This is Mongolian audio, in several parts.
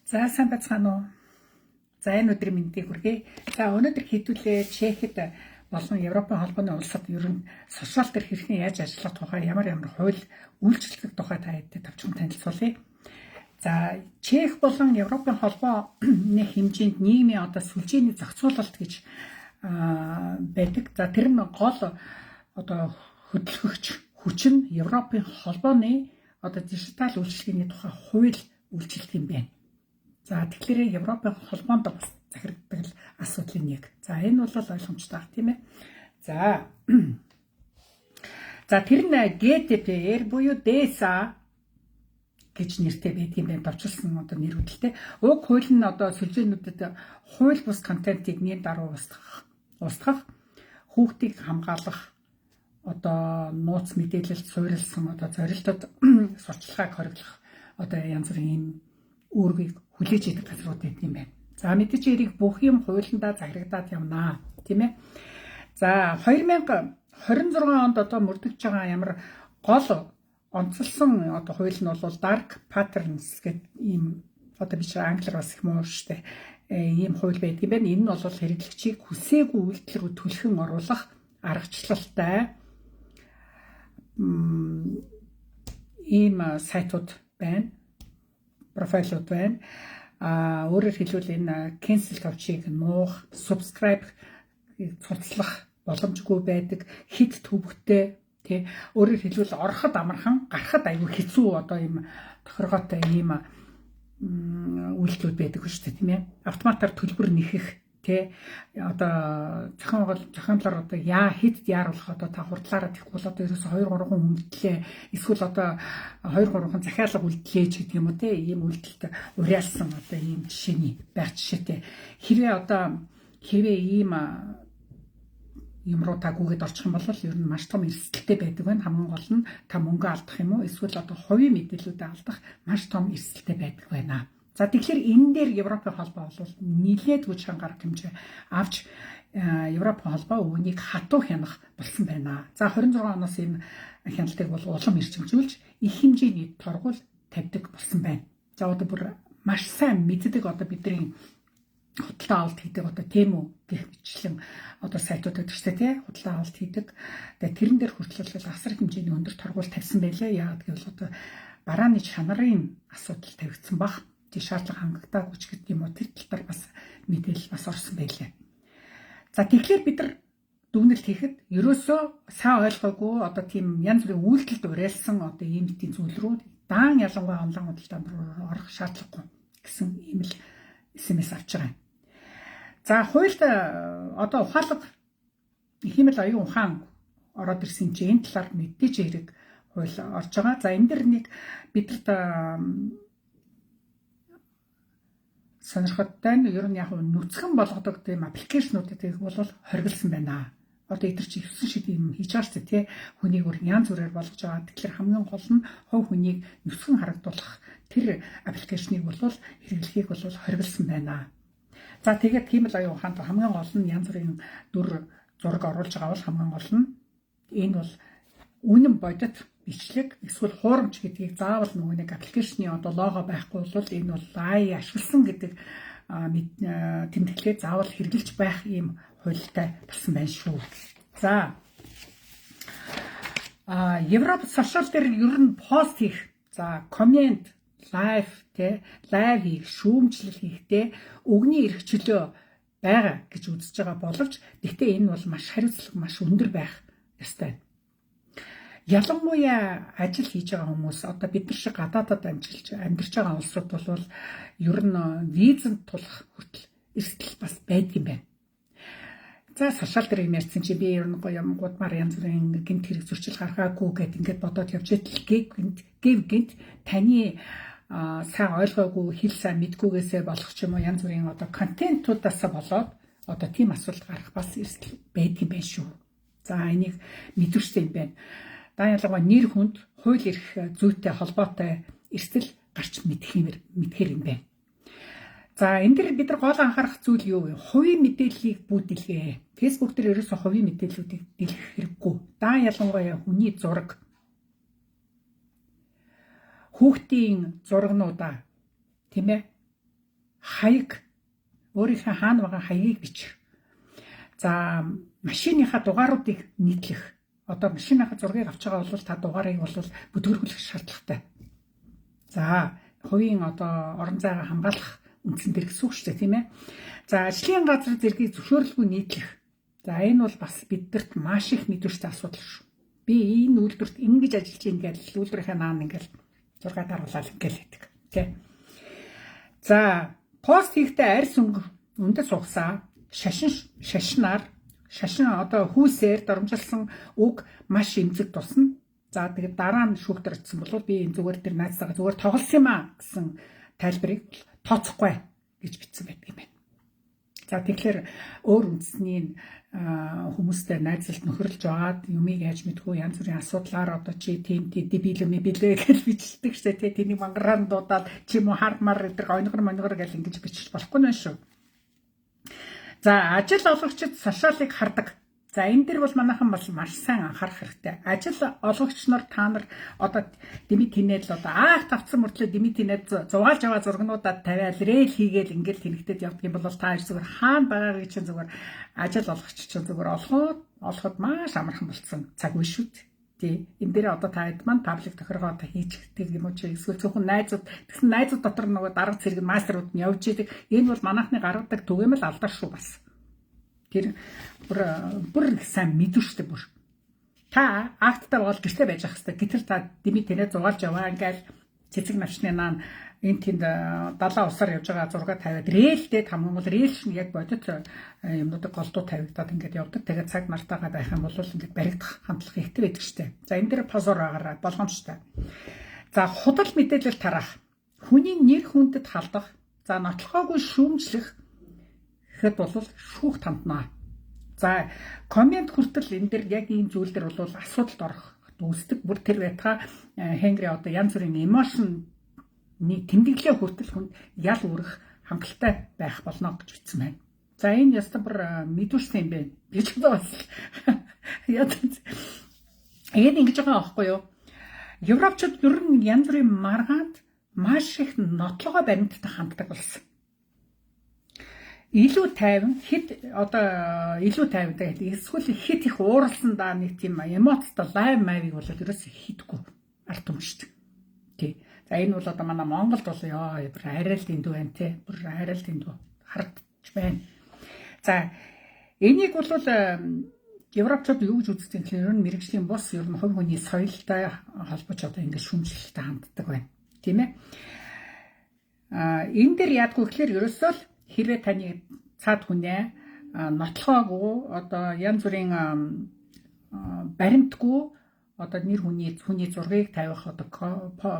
За сайн бацгаана уу. За энэ өдрийн мэндийг хүргэе. За өнөөдөр хэдүүлээ Чехэд болон Европын холбооны улсад ер нь сошиал дээр хэрхэн яаж ажиллах тухай ямар хууль үйлчлэх тухай та хэдтэй товчхон танилцуулъя. За Чех болон Европын холбооны хэмжээнд нийгмийн сүлжээний зохицуулалт гэж байдаг. За тэр нь гол хөдөлгөгч хүч нь Европын холбооны дижитал үйлчлэгээний тухай хууль үйлчлэх юм байна. За тэгэхээр Европын холбоонд бас захирагддаг асуудлын нэг. За энэ бол ойлгомжтой баг тийм ээ. За тэр нь GDPR буюу DSA гэж нэртэй байдаг юм байна. Товчилсан нэр үүдэлтэй. Уг хууль нь сүлжээнүүдэд хууль бус контентыг нийт даруй устгах, хүүхдийг хамгаалах, нууц мэдээлэлд суурилсан зорилтод сурталчилгааг хориглох янз бүрийн үүргийг хүлээж идэх газрууд байдаг юм байна. За мэдээж эрийг бүх юм хуулиндаа захирагдаад явнаа, тийм ээ. За 2026 онд мөрдөж байгаа ямар гол онцлсон хууль нь бол Dark Patterns гэдэг ийм биш англиар бас их муу штэ. Ийм хууль байдаг юм байна. Энэ нь бол хэрэглэгчийг хүсээгүй үйлдэл рүү түлхэн оруулах аргачлалтай ийм сайтууд байна. Профайлууд байна. Өөрөөр хэлбэл энэ cancel тавчийг нуух, subscribe цуцлах боломжгүй байдаг, хит төвөгтэй тий. Өөрөөр хэлбэл ороход амархан, гарахад аюу хэцүү ийм тохиргоотой ийм үйлдэлүүд байдаг шүү дээ, тийм ээ. Автоматар төлбөр нэхэх тий. Зохиомлоор хит яаруулах та хурдлаараа тэгэх бол ерөөсө 2-3 хүн үлдлээ. Эсвэл 2-3 хүн захиалга үлдлээ ч гэдэг юм уу тий. Ийм үйлдэлд уриалсан ийм жишээний байх жишээтэй. Хэрвээ ийм юм руу та гүгээд орчих юм бол ер нь маш том эрсдэлтэй байдаг байна. Хамгийн гол нь та мөнгө алдах юм уу? Эсвэл хувийн мэдээллүүдээ алдах маш том эрсдэлтэй байдаг байна. За тэгэхээр энэ дээр Европын холбоо бол нэлээд хүч хангаах хэмжээ авч Европын холбоо үүнийг хатуу хянах болсон байна. За 26 оноос энэ хяналтыг бол улам эрчимжүүлж их хэмжээний торгуул тавьдаг болсон байна. За бүр маш сайн мэддэг бидний худалдаа авалт хийдэг Temu гэх мэтлэн сайтууд байдаг шүү дээ тий. Худалдаа авалт хийдэг. Тэгээ тэрэн дээр хүртэл асар хэмжээний өндөр торгуул тавьсан байлээ. Яагаад гэвэл барааны чанарын асуудал тавигдсан баг. Тэг шаардлага хангагдаагүй ч гэдэг юм уу тэр тал дээр бас мэдээлэл бас орсон байлээ. За тэгэхээр бид нар дүгнэлт хийхэд ерөөсөө сайн ойлгоогүй тийм янз бүрийн үйлдэлд уриалсан ийм тийм зүйл рүү даан ялангуяа онлайн худалдаанд орох шаардлагагүй гэсэн ийм л SMS авч байгаа юм. За хуульд ухаалаг хэмэл оюун ухаан ороод ирсэн чинь энэ талаар мэдээж хэрэг хууль орж байгаа. За энэ дэр нэг бидэрт сонирхолтой нь ер нь нүцгэн болгодог тийм аппликейшнуудыг бол хориглосон байна. Эдгээр чи 9 шид юм хийж байгаа ч тий. Хүнийг янз бүрээр болгож байгаа. Тэгэхээр хамгийн гол нь хувь хүнийг нүцгэн харагдуулах тэр аппликейшнийг бол хэрэглэхийг бол хориглосон байна. За тэгээд тийм л оюун ухаанд хамгийн гол нь янз бүрийн дүр зураг оруулж байгаа бол хамгийн гол нь энэ бол үнэн бодит бичлэг эсвэл хуурамч гэдгийг заавал нэг аппликейшны лого байхгүй бол энэ бол AI ашигласан гэдэг тэмдэглэлээ заавал хэрэгжилж байх ийм хуультай болсон байна шүү. За Европ сошиал дээр ер нь пост хийх, за коммент, лайв хийх, шүүмжлэл хийхдээ өгний эрх чөлөө байгаа гэж үзэж байгаа боловч гэхдээ энэ бол маш хариуцлага маш өндөр байх ёстой. Ялангуяа ажил хийж байгаа хүмүүс бид нар шиг гадаадад амьдарч байгаа улсууд бол ер нь визэнд тулах хүртэл эрсдэл бас байдаг юм байна. За сошиал дээр юм ярьсан чи би ер нь гудмаар янз бүрийн гэмт хэрэг зөрчил гаргаагүй гэд ингээд бодоод явж гинт таны сайн ойлгоогүй хэл сайн мэдгүйгээсээ болох ч юм уу янз бүрийн контентуудаас болоод тийм асуудал гарах бас эрсдэл байдаг юм байна шүү. За энийг мэдвэрсэн юм байна. Ялангуяа нэр хүнд хууль эрх зүйтэй холбоотой эрсдэл гарч мэдхээр юм байна. За энэ дэр бид нар гол анхаарах зүйл юу вэ? Хувийн мэдээллийг бүдэлгээ. Facebook дээр ерөөсөө хувийн мэдээллүүдийг дэлгэх хэрэггүй. Ялангуяа хүний зураг, хүүхдийн зургнуудаа тийм ээ хаяг өөрийнхөө хаана байгаа хаягийг бичих. За машиныхаа дугааруудыг нийтлэх. Одоо машиныхаа зургийг авч байгаа бол та дугаарыг бол бүдгэрхүүлэх шаардлагатай. За хувийн одоо орон зайгаа хамгаалах үндсэн дээр гэсэн үг шүү дээ, тийм ээ. За ажлын газар зэргийг зөвшөөрлгүй нийтлэх. За энэ бол бас бидэрт маш их мэдвэртэй асуудал шүү. Би энэ үйлдвэрт ингэж ажиллаж ийн гэж үйлдвэрийнхээ наан ингээл зураг даруулаад ингээл хийдэг. Тэ. За пост хийхдээ арьс өндөд сугасаа шашин одоо хүүсээр дормжилсан үг маш эмзэг тусна. За тэгээд дараа нь шүүхтэр очсон бол би энэ зүгээр тэр найзтайгаа зүгээр тоглосон юм аа гэсэн тайлбарыг тооцохгүй гэж бичсэн байдаг юм байна. За тэгэхээр өөр үндэсний хүмүүстэй найзлалт нөхөрлж аваад юмыг яаж мэдгүй янз бүрийн асуудлаар одоо чи тийм дебил билээ гэж бичдэг шээ тэ тэний мангараар дуудаад чи юм уу хардмар гэдэг ойнгор гэж ингэж бичих болохгүй нэ шүү. За ажил олгогчид сошиалыг хардаг. За энэ дэр бол манайхан бол маш сайн анхаарах хэрэгтэй. Ажил олгогч нар та нар одоо дэмий тинэл одоо аах тавцсан мөртлөө дэмий тинэл зугаалж аваа зургнуудад тавиал рейл хийгээл ингээл тэнэгтэд явдаг юм бол та зүгээр хаана байгаагийг чинь зүгээр ажил олгогч чинь зүгээр олоход маш амархан болцсон цаг үе шүү дээ. Тий. Энэ дээр одоо та хэд маань паблик тохиргоо одоо хийчихдэг юм уу чи эсвэл зөвхөн найзууд тэгсэн найзууд дотор нөгөө дарга цэрэг мастерууд нь явж идэг. Энэ бол манайхны гаргадаг түгээмэл алдар шүү бас. Тэр бүр сайн мэдвэрчтэй бүр. Та акттай бол гэртээ байж ах хэвээр. Гэтэл та дэмий тэнэ зугаалж яваа ингээл цэцэг навчны наан энэ тэнд далаа усаар явж байгаа зураг тавиад рээлтэй тамган бол réэл шин яг бодит юмнуудыг голдуу тавигдаад ингээд явдаг. Тэгээд цаг мартаага байх юм бол ингээд баригдах хамтлага ихтэй байдаг штэ. За энэ дээр позор байгаараа болгоомжтой. За худал мэдээлэл тараах. Хүний нэр хүндэд халдах. За нотлохоогүй шүүмжлэх гэхэд бол шүүх танднаа. За комент хүртэл энэ дэр яг ийм зүйл дээр бол асуудалд орох үүсдэг. Бүр тэр байтга Хенгри одоо янз бүрийн эмошн тэмдэглээ хүртэл хүнд ял үрэх хангалттай байх болно гэж бичсэн байна. За энэ яста бүр мэдвэрсэн юм байна. Гэж бас яа энэ ингэж байгаа байхгүй юу? Европчууд ер нь янз бүрийн маргаанд маш их нотлогоо баримттай ханддаг болсон. Илүү тайван илүү тайвантай эсвэл хит их ууралсан даа нэг тийм эмоцтой лайв майвыг бол ерөөсөө хийдэггүй арт түмшдэг. Тий. За энэ бол одоо манай Монголд бол бүр арай л дэндүү байна те. Бүр арай л дэндүү харагдаж байна. За энийг бол Европчууд юу гэж үздэг гэхээр ер нь мэрэгжлийн бус ер нь хувь хүний соёлтой холбож одоо ингэ шүүмжлэлтэй ханддаг байна. Тийм ээ. Энэ дээр яадгүй гэхээр ерөөсөө л хэрвээ таны цаад хүнээ нотлохоогүй одоо янз бүрийн баримтгүй одоо нэр хүний зургийг тавих одоо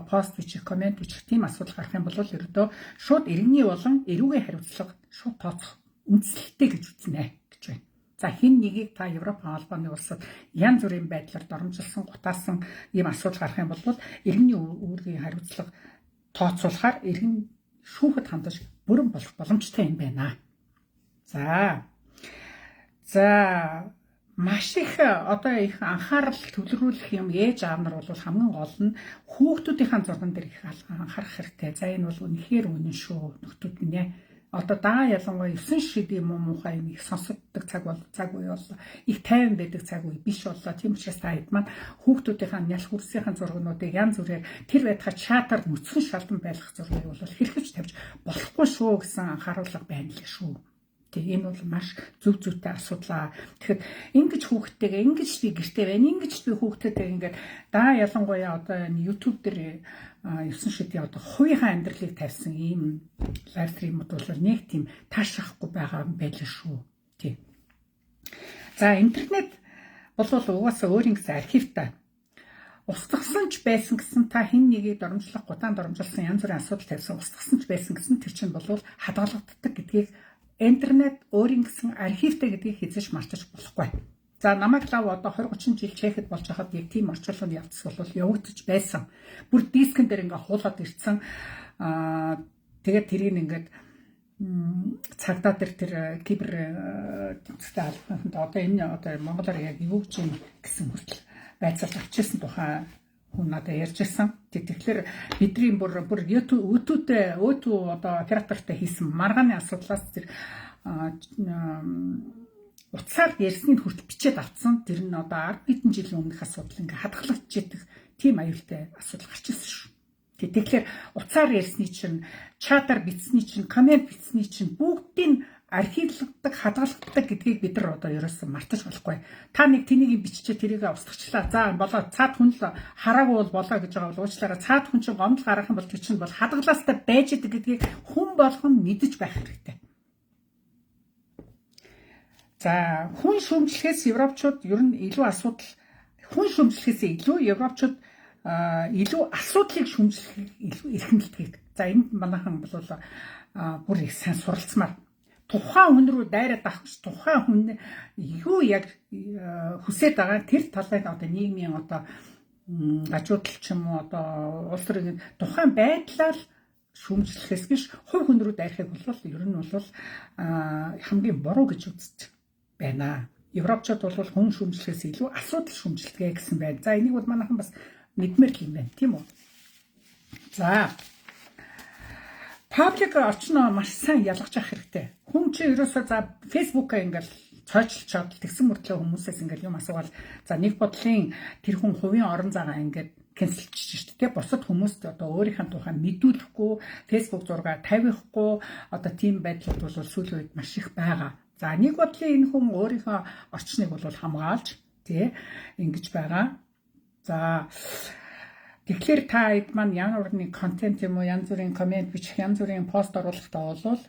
пост бичих, комент бичих тийм асуудал гарах юм бол ердөө шууд иргэний болон эрүүгийн хариуцлага шууд тооцох үндсэлтэй гэж үзнэ гэж байна. За хин нэгийг та Европын холбооны улсад янз бүрийн байдлаар доромжилсан, гутаасан ийм асуудал гарах юм бол иргэний үүргийн хариуцлага тооцоолохоор иргэн шүүхэд хандаж бүрэн болох боломжтой юм байна. За маш их одоо их анхаарал төвлөрүүлэх юм ээж аав нар бол хамгийн гол нь хүүхдүүдийн зурган дээр их анхаарах хэрэгтэй. За энэ бол үнэхээр үнэн шүү нөхдүүд нэ. Одоо даа ялангуяа 9 шид юм уу муухай юм их сонсогддог цаг үе бол их тайван байдаг цаг үе биш боллоо. Тийм учраас та хэд маань хүүхдүүдийн нял хүрсийн зургнуудыг янз бүрээр тэр байтхаа чатаар нүцгэн шалдан байлгах зургийг бол хэрхэвч тавьж болохгүй шүү гэсэн анхааруулга байна л шүү. Тэгээ энэ бол маш зүйтэй асуудал. Тэгэхээр ингэж хүүхдтэйгээ ингэж би гэртээ байна, ингэж би хүүхдтэйгээ ингээд даа ялангуяа одоо энэ YouTube дээр 9 шидийн одоо хувийнхаа амьдралыг тавьсан ийм лайв стримүүд бол нэг тийм таашрахгүй байгаа юм байлаа шүү. Тийм. За интернет бол угаасаа өөрийн гэсэн архивтай. Устгасан ч байсан гэсэн та хэн нэгийг доромжлох, гутаан доромжилсан янз бүрийн асуудал тавьсан устгасан ч байсан гэсэн тэр чинь бол хадгалагддаг гэдгийг интернет өөрийн гэсэн архивтай гэдгийг хэзээ ч мартаж болохгүй. За намайг лав одоо 20-30 жил чехэд болж хахад яг тийм орчуулганд явцсан бол явагдаж байсан. Бүр дискэн дээр ингээ хуулаад ирсэн. Тэгээд тэрийг ингээд цагдаа тэр кибер төвчтэй албанд одоо энэ одоо монголоор яг юу гэж юм гэсэн хүртэл байцаалт авчихсан тухай хүн надад ярьж ирсэн. Тэгэхээр бидний бүр өөтүүтэй одоо оператортай хийсэн маргааны асуудлаас тэр утсаар ярьсныг хүртэл бичээд авцсан. Тэр нь одоо 10 хэдэн жилийн өмнөх асуудал ингээ хадгалагдчихэдэг тийм аюултай асуудал гарч ирсэн шүү. Тэгэхээр утсаар ярьсны чинь, чатаар бичсний чинь, комент бичсний чинь бүгдийг архивлагддаг, хадгалагддаг гэдгийг бид нар одоо ерөөсөн мартаж болохгүй. Та нэг тэнийг биччихээ тэрийг устгачлаа. За болоо цаад хүн л хараагүй бол болоо гэж байгаа бол уучлаарай. Цаад хүн чинь гомдол гарах юм бол тэр чинь бол хадгалаастай байж идэг гэдгийг хүн болгон мэдэж байх хэрэгтэй. За хүн шүүмжлэхээс европчууд ер нь илүү асуудал, хүн шүүмжлэхээс илүү европчууд илүү асуудлыг шүүмжлэх илүү эрхэмлдэг. За энд манайхан бол бүр их сайн суралцмаар тухайн хүн рүү дайраад авах гэж тухайн хүн юу яг хүсэж байгаа тэр талыг одоо нийгмийн одоо гажуудал ч юм уу одоо улс төрийн тухайн байдлаар шүүмжлэхээс биш хувь хүн рүү дайрахыг бол ер нь бол хамгийн буруу гэж үздэг байна. Европчууд бол хүн шүүмжлэхээс илүү асуудал шүүмжлэгээ гэсэн байна. За энийг бол манайхан бас мэдмээр юм байна тийм үү. За паблик орчноо маш сайн ялгаж авах хэрэгтэй. Хүн чинь ерөөсөө за фэйсбүүкээ ингээл цойчлчоод тэгсэн мөртлөө хүмүүсээс ингээл юм асуувал за нэг бодлын тэр хүн хувийн орон зайгаа ингээд кэнселчих шүү дээ. Бусад хүмүүст одоо өөрийнхөө тухай мэдүүлэхгүй, фэйсбүүк зураг тавихгүй одоо тийм байдлууд бол сүүлийн үед маш их байгаа. За нэг бодлын энэ хүн өөрийнхөө орчныг бол хамгаалж тий ингэж байгаа. За тэгэхээр та хэд маань ямар нэг контент юм уу янз бүрийн комент бичих янз бүрийн пост оруулахдаа бол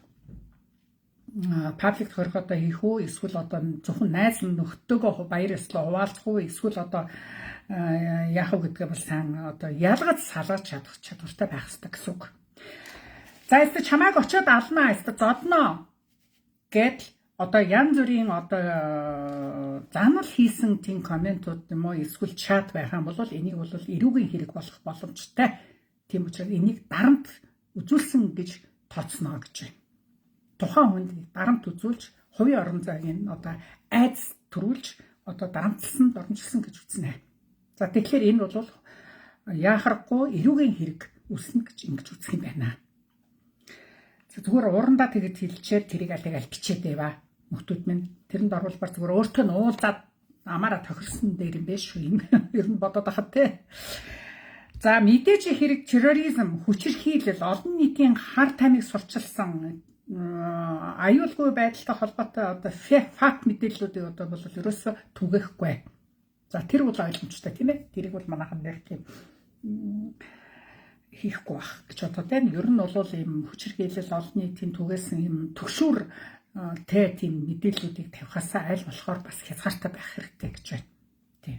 паблик хорхотой хийх үү эсвэл одоо зөвхөн найз нөхдөөгөө баяр ёслол хуваалцах уу эсвэл одоо яах вэ гэдгээ бол сайн одоо ялгаж салгаж чадах чадвартай байх хэрэгтэй гэсэн үг. За эсвэл чамайг очиод алнаа эсвэл зодноо гэд одоо янз бүрийн одоо занал хийсэн тийм комментууд юм уу эсвэл чат байх юм бол энийг бол эрүүгийн хэрэг болох боломжтой. Тийм учраас энийг дарамт үзүүлсэн гэж тооцно гэж байна. Тухайн хүнд дарамт үзүүлж хувийн орон зайг одоо айдас төрүүлж одоо дарамтлсан дормжилсан гэж үзнэ. За тэгэхээр энэ бол яахарахгүй эрүүгийн хэрэг үүснэ гэж ингэж үзэх юм байна. Зүгээр урандаа тэгэд хэлчихээр тэрийг аль бичээд байваа. Нөхдүүд минь тэрэнд оруулбар зүгээр өөртөө нь уулзаад амаараа тохирсон дээр юм биш шүү юм. Ер нь бодоод ахад те. За мэдээж хэрэг терроризм, хүчирхийлэл, олон нийтийн хар тамиг сурчилсан аюулгүй байдалтай холбоотой одоо факт мэдээллүүдийг одоо бол ерөөсө түгээхгүй. За тэр бол ойлгомжтой тийм ээ. Тэрийг бол манайхан нэг тийм хийхгүй байх гэж бодоод байна. Ер нь бол ийм хүчирхийлэл олон нийтийн түгээсэн ийм төгшүүр тийм мэдээллүүдийг тавихаасаа аль болохоор бас хязгаартай байх хэрэгтэй гэж байна. Тийм.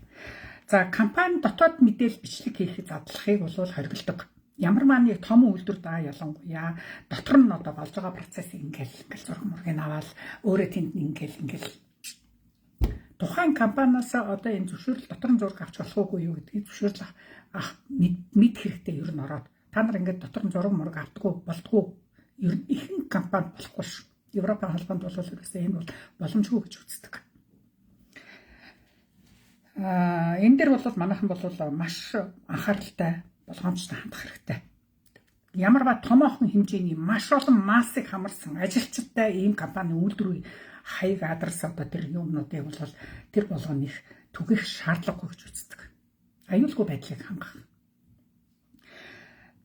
За компани дотоод мэдээлэл бичлэг хийх задлахыг бол хориглодог. Ямар нэг том үйлдвэр ялангуяа дотор нь одоо болж байгаа процесс ингээл зураг мургийг аваад өөрөө тэнд ингээл тухайн компаниас одоо энэ зөвшөөрөл дотор нь зураг авч болохгүй юу гэдгийг зөвшөөрөл мэд хэрэгтэй ер нь ороод та нар ингээд дотор нь зураг мураг авдаггүй болдгоо ер нь ихэнх компани болохгүй шүү. Европын холбоонд бол ерөөсөө энэ бол боломжгүй гэж үздэг. Энэ дээр бол манайхан бол маш анхааралтай болгоомжтой хандах хэрэгтэй. Ямар ба томоохон хэмжээний маш олон массыг хамарсан ажилчидтай ийм компани үйлдвэрийн хаяг адрес одоо тэр юмнуудыг бол тэр болгоно их түгэх шаардлагагүй гэж үздэг. Аюулгүй байдлыг хангах.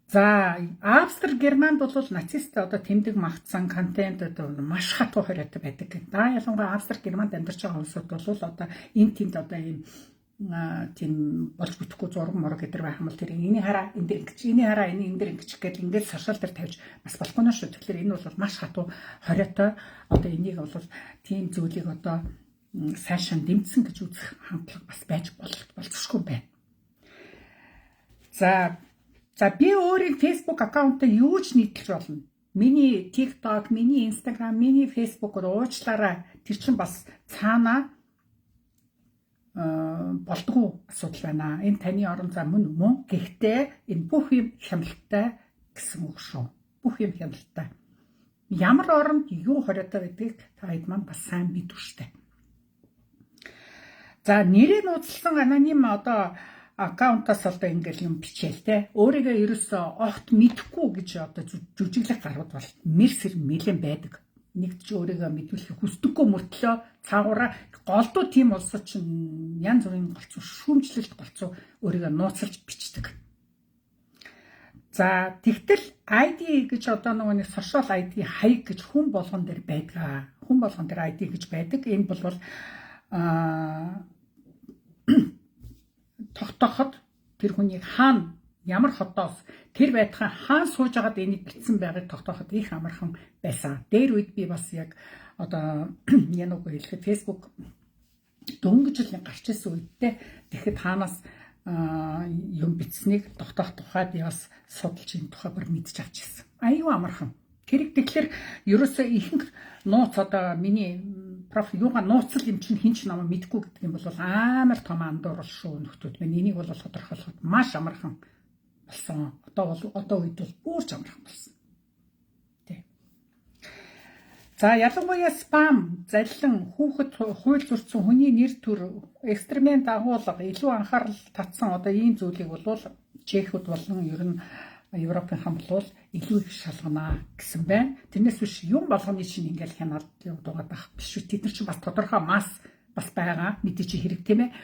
За Австри Германд бол нацист одоо тэмдэг магтсан контент одоо маш хатуу хориотой байдаг. Да ялангуяа Австри Германд амьдарч байгаа улсууд бол одоо энэ тэмд одоо ийм тийм болж бүтэхгүй зураг мураг гэдэр байх юм бол тэр энийг хараа энэ дэр ингэж энийг хараа энэ дэр ингэж гэдэг ингээд сошиал дээр тавьж бас болохгүй нь шүү. Тэгэхээр энэ бол маш хатуу хориотой одоо энийг бол тийм зүйлийг одоо сайшин дэмжсэн гэж үзэх хандлага бас байж болцсохгүй байна. За би өөрийн Facebook аккаунтаа юу ч нийтлж болно. Миний TikTok, миний Instagram, миний Facebook руу уучлаарай. Тэр чинь бас цаана болдгоо асуудал байна. Энэ таны орон зай мөн. Гэхдээ энэ бүх юм хямралтай гэсэн үг шүү. Бүх юм хямралтай. Ямар оронд юу хориотой гэдгийг та хэд маань бас сайн мэдвэ штэ. За нэрийг нууцлсан аноним одоо аккаунтаас одоо ингээл юм бичээл те. Өөрийгөө ерөөсөө огт мэдхгүй гэж одоо жүжиглэх гарууд бол мэрсэр нэлен байдаг. Нэг ч өөрийгөө мэдүүлэх хүсдэггүй мөртлөө цаагаараа голдуу тийм олсоо чинь янз бүрийн голцоо шүүмжлэлт голцоо өөрийгөө нууцлж бичдэг. За тэгтэл ID гэж одоо нэг social ID хаяг гэж хүн болгон дээр байдаг. Хүн болгон дээр ID гэж байдаг. Энэ бол тогтооход тэр хүнийг хаана ямар хотоос тэр байтхан хаан сууж байгаад энийг битсэн байгааг тогтооход их амархан байсан. Дээр үед би бас яг одоо яг үгүй хэлэхэд Facebook дөнгөж л гарч ирсэн үедээ тэгэхэд хаанаас юм битснийг тогтоох тухай би бас судалж энэ тухай бүр мэдчих авчихсан. Аюу амархан. Тэр тэгэхээр ерөөсөө ихэнх нууц одоо миний юугаа нууцл юм чинь хинч намайг мэдгүй гэдэг юм бол амар том андуурал шүү нөхдүүд минь. Энийг бол тодорхойлоход маш амархан болсон. Одоо үед бол бүр амархан болсон. Тэ. За ялангуяа спам, заллин, хүүхэд хууль зөрчсөн хүний нэр төр, экстремент агуулга, илүү анхаарал татсан одоо ийм зүйлийг бол Чехүүд болон ер нь Европын хамт бол илүү их шалгана гэсэн байна. Тэрнээс биш юм болгоны чинь ингээл хяналт явуулдаг байх биш үү. Тэд нар чинь бас тодорхой масс бас байгаа. Мэдээж хэрэг тийм ээ.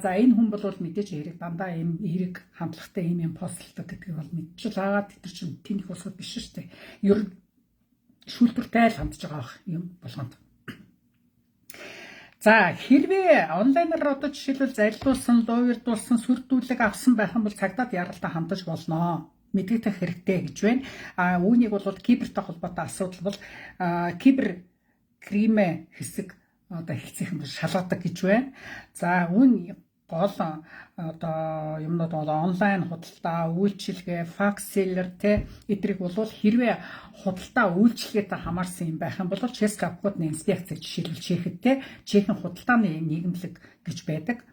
За энэ хүн бол мэдээж хэрэг дандаа ийм эрэг хандлагатай ийм постолдог гэдгийг бол мэдчихэл байгаа. Тэд нар чинь тэнх усуд биш шүү дээ. Ер нь шүүлтүртэй л хандж байгаа юм болгонд. За хэрвээ онлайнаар одоо жишээлбэл зарилуулсан, дуувердуулсан, сүрдүүлэг авсан байх юм бол цагдаад яралтай хандаж болно. Мэдэгдэх хэрэгтэй гэж байна. Үүнийг бол кибертэй холбоотой асуудал бол кибер кримэ хэсэг одоо хэлцэх юм шалгадаг гэж байна. За үүн гол одоо юмнууд бол онлайн худалдаа, үйлчилгээ, факс селлер те эдрийг бол хэрвээ худалдаа үйлчилгээтэй хамаарсан юм байх юм бол Чешская обходная инспекция жишээлбэл Чехэд те Чехийн худалдааны нийгэмлэг гэж байдаг.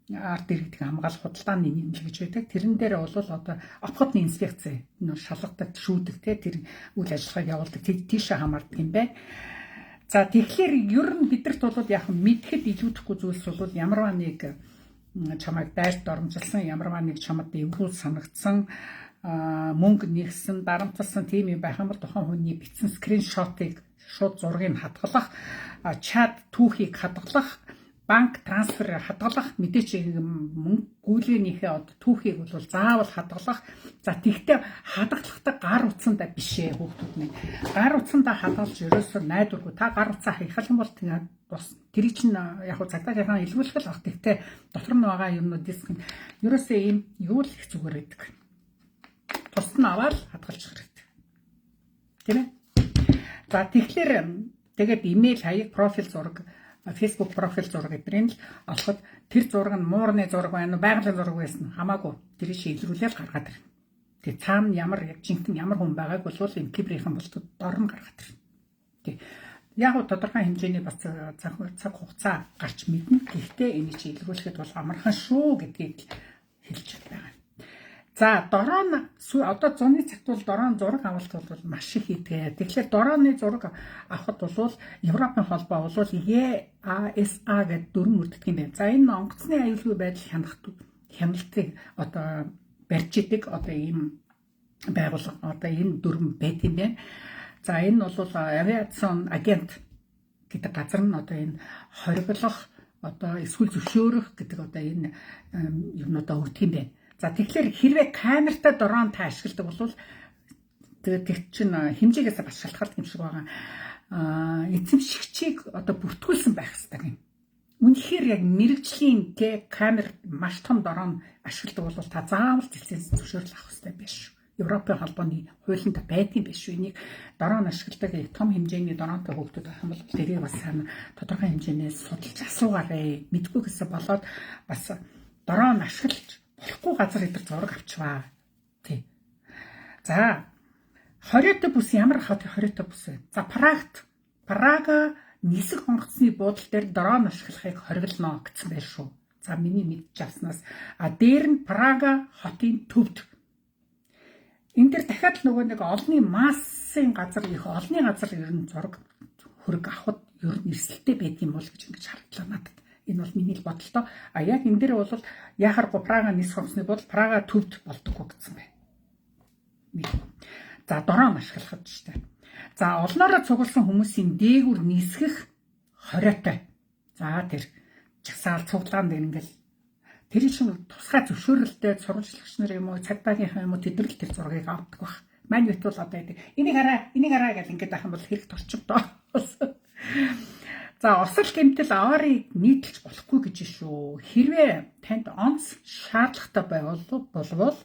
Арт иргэдэг хамгаалах худалдааны нийгэмлэг гэж байдаг. Тэрэн дээр бол одоо обходная инспекция шалгадаг, шүүдэг те тэр үйл ажиллагааг явуулдаг. Тийшээ хамаардаг юм байна. За тэгэхээр ер нь бидэрт бол яг мэдхэд илүүдэхгүй зүйлс бол ямарваа нэг чамайг дайрт оромжилсан, ямарваа нэг чамд эвгүй санагдсан, мөнгө нэгсэн, дарамтлсан тийм юм байх юм бол тухайн хүний бичсэн скриншотыг шууд зургийг хадгалах, чат түүхийг хадгалах, банк трансфер хадгалах, мэдээч мөнгө гүйлгээнийхээ түүхийг бол заавал хадгалах. За тэгтээ хадгалахдаа гар утсандаа биш ээ хүүхдүүд минь. Гар утсандаа хадгалж ерөөсөө найдваргүй. Та гар утсаа хийх юм бол тэрийг чинь яг цагдаагийнхаа илрүүлэх л баг. Тэгтээ дотор нь байгаа юмнууд диск нь ерөөсөө ийм юу л их зүгээр байдаг. Тус нь аваад хадгалж хэрэгтэй. Тийм ээ. За тэгэхээр тэгээд имэйл хаяг, профиль зураг, Facebook профиль зураг эдрийг л олоход тэр зураг нь муурны зураг байна уу, байгалийн зураг байсан хамаагүй тэрийг шийдвэрлээл гаргаад ирнэ. Тэгээ цаана ямар яг жинхэнэ ямар хүн байгааг бол энэ киберийн болтод дор нь гаргаад ирнэ. Тэг. Яг нь тодорхой хэмжээний бас цаг хугацаа гарч мэднэ. Гэхдээ энийг чи илрүүлэхэд бол амархан шүү гэдгийг хэлж байгаа. За дрон одоо зуны цагт бол дрон зураг авалт бол маш их хийдэг. Тэгэхээр дроны зураг авахд бол Европын холбоо бол EASA гэдэг дүрм үрддэг юм байна. За энэ онгоцны аюулгүй байдал хяналтыг одоо барьж идэг одоо ийм байгууллага одоо энэ дүрм байт юм байна. За энэ бол авиацион агент гэдэг газар нь одоо энэ хориглох одоо эсвэл зөвшөөрөх гэдэг одоо энэ юмнуудаа өгдөг юм байна. За тэгэхээр хэрвээ камертай дрон та ашигладаг бол тэгээд тэр чинь хэмжээгээс бас шалтгаалдаг юм шиг байгаа. Эзэмшигчийг одоо бүртгүүлсэн байх хэрэгтэй юм. Үнэхээр яг мэрэгжлийн камер маш том дрон ашигладаг бол та заавал лиценз зөвшөөрөл авах хэрэгтэй биш шүү. Европын холбооны хуулинд байдгийн биш шүү. Энийг дрон ашигладаг том хэмжээний дронтой хөөгдөд байх юм бол тэрийг бас сайн тодорхой хэмжээнээс судалж асуугаарай. Мэдгүй гэсэн болоод бас дрон ашиглаж болохгүй газар идэр зураг авчваа. Тий. За 20-т бүс ямар хориотой бүс вэ? За Прага нисэх онгоцны буудлын дээр дрон ашиглахыг хориглоно гэсэн байр шүү. За миний мэдж авснаас дээр нь Прага хотын төвд. Энд дээр дахиад нөгөө нэг олонний массын газар их олонний газар ер нь зураг хөрөг авахд ер нь эрсдэлтэй байдаг юм бол гэж ингэж харагдлаа надад. Энэ бол миний бодолтой. А яг энэ дээр бол яхахгүй Прага нисэх хонсны бол Прага төвд болдоггүй гэсэн байна. За дрон ашиглахад штэ. За олноороо цугласан хүмүүсийн дээгүр нисгэх хориотой. За тэр жагсаал цуглаан дээр ингээл тэр чинь тусгай зөвшөөрөлтэй сурвалжлагч нар юм уу цагдаагийнхан юм уу тэд нар л тэр зургийг авдаг баг. Мань бит бол одоо энийг хараа гэж ингээд байх юм бол хэрэг торчигдоо. За осол гэмтэл аваарыг нийтэлж болохгүй гэж шүү. Хэрвээ танд онц шаардлагатай болвол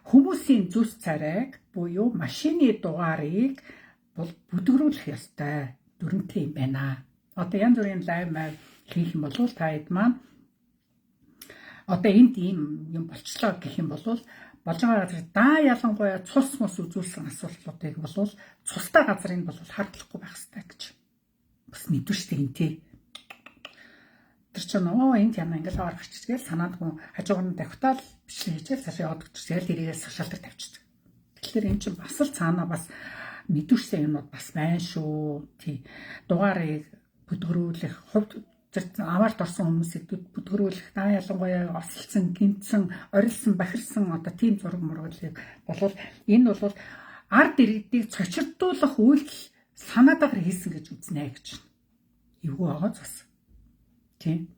хүмүүсийн зүс царайг буюу машины дугаарыг бол бүдгэрүүлэх ёстой. Дүрмтэй юм байна. Одоо янз бүрийн лайв хийх юм бол та хэд маань одоо энд ийм юм болчлоо гэх юм бол болж байгаа газар даа ялангуяа цус мус үзүүлсэн асуудлуудыг бол цустай газрыг бол хардлахгүй байх хэрэгтэй гэж. Бас мэдвэрчтэй юм тий. Тэр чинь энд яна ингээл хавар гарччихгээл санаанд хүн хажуугаар нь давхтаал бичлэг хийчихэл цаашаа явагдчихсан. Тэгэл тэрийгээ сашаалтар тавьчихдаг. Тэгэхээр эн чинь бас л цаанаа бас мэдвэрчтэй юмуд бас байна шүү. Тий. Дугаарыг бүдгэрүүлэх хувьд аваарт орсон хүмүүсийг бүдгэрүүлэх даа ялангуяа осолцсон, гинцэн, орилсон, бахирсан одоо тийм зураг мургалыг болвол энэ бол ард иргэдийг цочирдуулах үйлдэл санаатаар хийсэн гэж үзнэ гэж. Эвгүй байгаа зас. Тийм.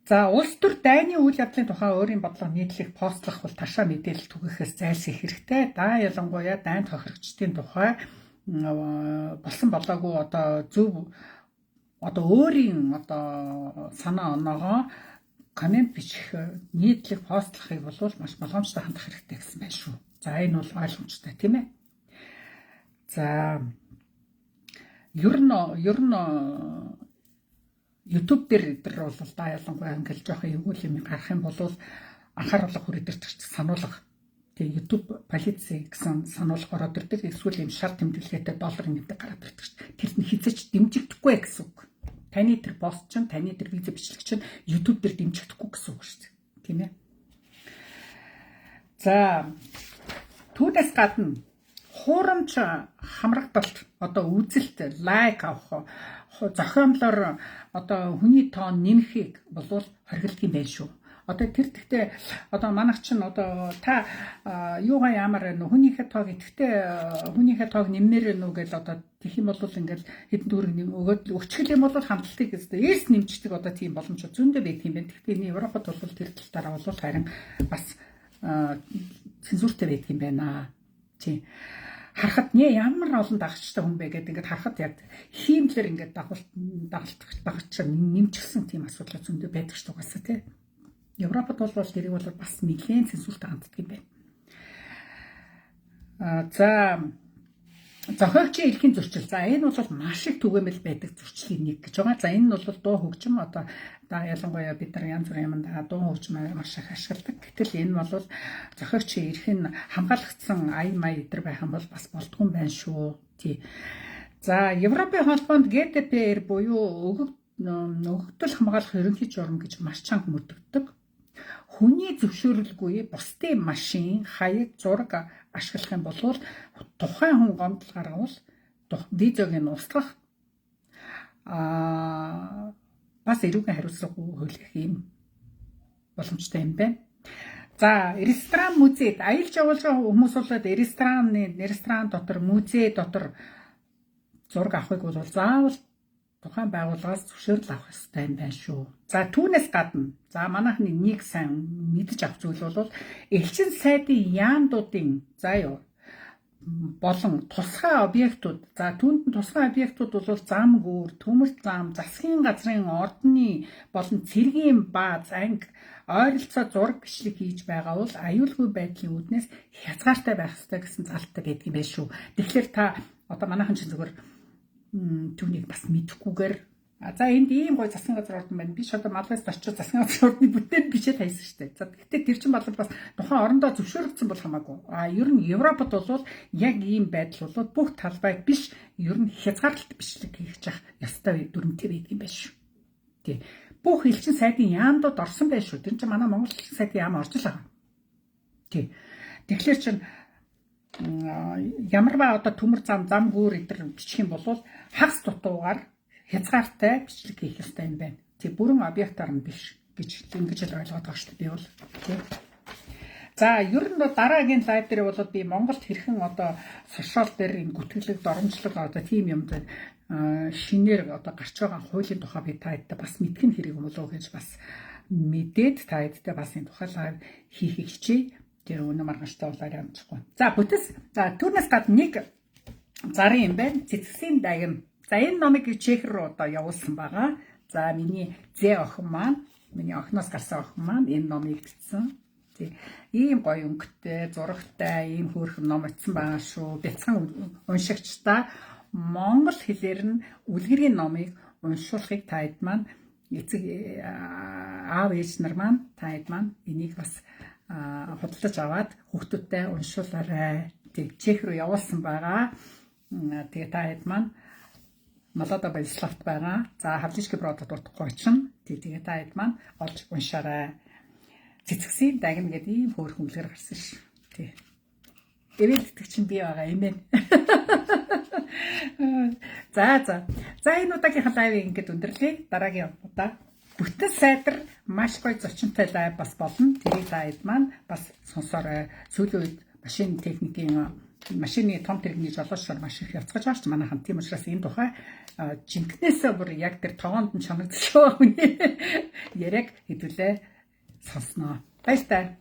За улс төр дайны үйл явдлын тухай өөрийн бодлого нийтлэх постлох бол ташаа мэдээлэл түгэхээс зайлсхийх хэрэгтэй. Даа ялангуяа дайнд хохирогчдын тухай болсон болоогүй одоо зөв одоо өөрийн одоо санаа оноогоо комент бичих нийтлэх постлохыг бол маш боломжтой хандах хэрэгтэй гэсэн байна шүү. За энэ бол ойлгомжтой тийм ээ. За ер нь YouTube дээр бол да ялангуяа ингээл жоох эвгүй юм гарах юм бол анхааруулга хүрээдэрч сануулга тэгээ YouTube полиц гэсэн сануулга ороод ирдэг. Эсвэл юм шар тэмдэглэгээтэй доллар гэдэг гараад ирдэг. Тэрд нь хизээч дэмжигдэхгүй гэсэн үг. Таны тэр пост чинь, таны тэр видео бичлэг чинь YouTube дээр дэмжигдэхгүй гэсэн үг шүү дээ. Тийм ээ. За түүнээс гадна хуурамч хамрагдалт одоо үзэлт лайк авах зохиомлоор одоо хүний тоон нэмэхийг болвол хоригддаг юм байна шүү. Одоо тэр тэгтээ одоо манайх чинь одоо та юугаа ямар вэ? Хүнийхээ тоог итгэвтэй хүнийхээ тоог нэммээр нү гэж одоо тэх юм бол ингээл хэдэн төгрөг өгөөд өчгөл юм бол хамталтыг гэдэг эрс нэмждэг одоо тийм боломж зөндөө байдаг юм байна. Тэгтээ энэ Европод бол тэр талаараа бол харин бас цензуртэй байдаг юм байна. Тийм. Харахад нэ ямар олон дагагчтай хүн бэ гэдэг ингээд харахад яг хиймлэр ингээд дагагч нэмчихсэн тийм асуудал зөндөө байдаг ч тугасаа тий. Европод бол тэрийг бол бас нэгэн цензуртай ханддаг юм байна. За зохиогчийн эрхийн зөрчил. За энэ бол маш их түгээмэл байдаг зөрчлийн нэг гэж байгаа. За энэ нь бол дуу хөгжим одоо ялангуяа бид нар янз бүрийн юмд дуу хөгжим маш их ашигладаг. Гэтэл энэ бол зохиогчийн эрхийн хамгаалагдсан ая мая өдр байх юм бол бас болдгүй юм байна шүү. Тий. За Европын холбоонд GDPR буюу өгөгдөл хамгаалах ерөнхий журам гэж маш чанга мөрдөгдөг. Хүний зөвшөөрөлгүй бусдын машин, хаяг, зураг ашиглах юм бол тухайн хүн гомдол гаргавал визог нь устгах бас эрүүгийн хариуцлага хөлөх юм боломжтой юм байна. За ресторан, музейд аялал жуулчлал хүмүүс бол ресторан дотор, музей дотор зураг авахыг бол заавал тухайн байгууллагаас зөвшөөрөл авах ёстой юм байна шүү. За түүнээс гадна за манайхны нэг сайн мэдж авах зүйл бол элчин сайдын яамдуудын заа болон тусгай объектууд за түүнд тусгай объектууд бол зам гүүр, төмөрт зам, засгийн газрын ордны болон цэргийн бааз, анги ойролцоо зураг бичлэг хийж байгаа бол аюулгүй байдлын үүднээс хязгаартай байх ёстой гэсэн залттай байдаг юм байна шүү. Тэгэхээр та одоо манайхан чинь зөвхөн түүнийг бас мэдэхгүйгээр за энд ийм гой засгийн газар ордон байна. Би ч одоо Малгайс очиж засгийн газар ордны бүтээн бичээд хайсан шүү дээ. За гэхдээ тэр чинь бол бас тухайн орондоо зөвшөөрөгдсөн бол хамаагүй. Ер нь Европод бол яг ийм байдал бол бүх талбайг биш ер нь хязгаарлалт бичлэг хийж явах ёстой дүрмтэй байдаг юм байна шүү. Тий. Бүх элчин сайдын яамдууд орсон байх шүү. Тэр чинь манай Монгол элчин сайдын яам орж л байгаа. Тий. Тэгэхээр чинь ямар ба одоо төмөр зам гүүр эдэр бичих юм бол хагас дутуугаар хязгаартай бичлэг хийх ёстой юм байна. Тэг бүрэн объектоор нь биш гэж ингэж л ойлгоод байгаа шүү дээ би бол. Тэг. За ер нь дараагийн лайв дээр бол би Монголд хэрхэн одоо сошиал дээр энэ гүтгэлэг доромжлог одоо тийм юм дээр шинээр одоо гарч байгаа хуулийн тухай би таадтай бас мэдгэн хэрэг юм болов гэж бас мэдээд таадтай бас энэ тухай лайв хийхийг хичээе. Тэр өнөө маргааштай болоо амжихгүй. За бүтэс. За түүнээс гадна нэг зарын юм байна. Цэцгсийн дагим. За энэ номыг чех рүү одоо явуулсан байгаа. За миний зэ охин маань, миний охиноос гарсан охин маань энэ номыг бичсэн. Тий. Ийм гоё өнгөтэй, зурагтай, ийм хөөрхөн ном утсан байгаа шүү. Бяцхан уншигчдаа монгол хэлээр нь үлгэрийн номыг уншуулахыг таад маань эцэг аав ээж нар маань таад маань энийг бас худалдаж аваад хүүхдүүдтэй уншуулаарай. Тэг чех рүү явуулсан байгаа. Тэгээ та хэд маань Молодо Болеславт байгаа. За Хавлижский Бродод утгагүй чинь. Тэгээ та хэд маань олж уншаарай. Цэцгсийн дагим гэдэг ийм хөөрхөн үлгэр гарсан ш. Тий. Эвэлддэг чинь би байгаа юм байна. За энэ удаагийн лайв ингээд өндөрлөе. Дараагийн удаа бүтэц сайдар маш гоё зочинтой лайв бас болно. Тэрийг та хэд маань бас сонсоорой. Сүүлийн үед машины том тэрэгний жолоочор маш их явцгаж байгаа ч манайхан тийм учраас энэ тухай жинкнээсээ бүр яг тэр тогоонд нь чанагдчихсан хүний яриаг хэдүүлээ сонсноо. Баяртай.